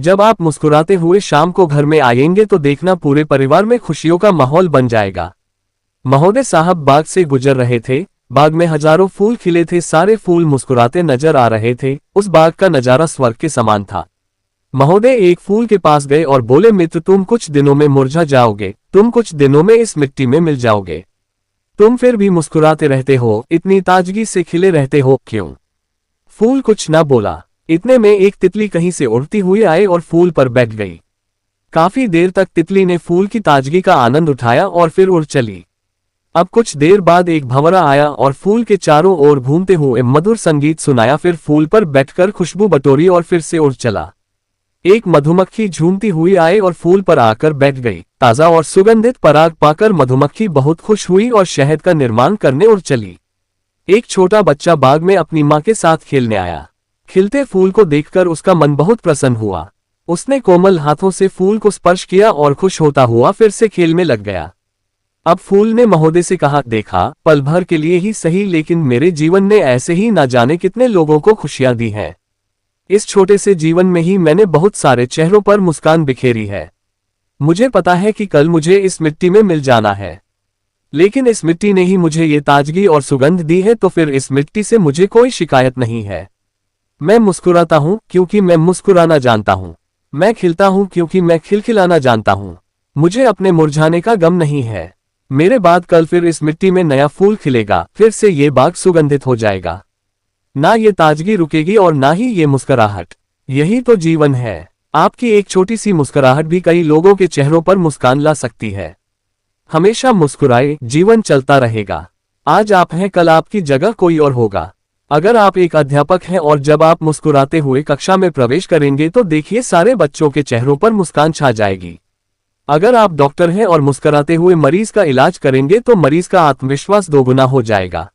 जब आप मुस्कुराते हुए शाम को घर में आएंगे तो देखना पूरे परिवार में खुशियों का माहौल बन जाएगा। महोदय साहब बाग से गुजर रहे थे। बाग में हजारों फूल खिले थे, सारे फूल मुस्कुराते नजर आ रहे थे। उस बाग का नजारा स्वर्ग के समान था। महोदय एक फूल के पास गए और बोले, मित्र तुम कुछ दिनों में मुरझा जाओगे, तुम कुछ दिनों में इस मिट्टी में मिल जाओगे। तुम फिर भी मुस्कुराते रहते हो, इतनी ताजगी से खिले रहते हो, क्यों? फूल कुछ ना बोला। इतने में एक तितली कहीं से उड़ती हुई आई और फूल पर बैठ गई। काफी देर तक तितली ने फूल की ताजगी का आनंद उठाया और फिर उड़ चली। अब कुछ देर बाद एक भंवरा आया और फूल के चारों ओर घूमते हुए मधुर संगीत सुनाया, फिर फूल पर बैठकर खुशबू बटोरी और फिर से उड़ चला। एक मधुमक्खी झूमती हुई आई और फूल पर आकर बैठ गई। ताजा और सुगंधित पराग पाकर मधुमक्खी बहुत खुश हुई और शहद का निर्माण करने उड़ चली। एक छोटा बच्चा बाग में अपनी मां के साथ खेलने आया। खिलते फूल को देखकर उसका मन बहुत प्रसन्न हुआ। उसने कोमल हाथों से फूल को स्पर्श किया और खुश होता हुआ फिर से खेल में लग गया। अब फूल ने महोदय से कहा, देखा, पल भर के लिए ही सही लेकिन मेरे जीवन ने ऐसे ही ना जाने कितने लोगों को खुशियां दी हैं। इस छोटे से जीवन में ही मैंने बहुत सारे चेहरों पर मुस्कान बिखेरी है। मुझे पता है कि कल मुझे इस मिट्टी में मिल जाना है, लेकिन इस मिट्टी ने ही मुझे ये ताजगी और सुगंध दी है, तो फिर इस मिट्टी से मुझे कोई शिकायत नहीं है। मैं मुस्कुराता हूं क्योंकि मैं मुस्कुराना जानता हूं। मैं खिलता हूं क्योंकि मैं खिलखिलाना जानता हूं। मुझे अपने मुरझाने का गम नहीं है। मेरे बाद कल फिर इस मिट्टी में नया फूल खिलेगा, फिर से ये बाग सुगंधित हो जाएगा। ना ये ताजगी रुकेगी और ना ही ये मुस्कुराहट। यही तो जीवन है। आपकी एक छोटी सी मुस्कुराहट भी कई लोगों के चेहरों पर मुस्कान ला सकती है। हमेशा मुस्कुराए, जीवन चलता रहेगा। आज आप हैं, कल आपकी जगह कोई और होगा। अगर आप एक अध्यापक हैं और जब आप मुस्कुराते हुए कक्षा में प्रवेश करेंगे तो देखिए सारे बच्चों के चेहरों पर मुस्कान छा जाएगी। अगर आप डॉक्टर हैं और मुस्कुराते हुए मरीज का इलाज करेंगे तो मरीज का आत्मविश्वास दोगुना हो जाएगा।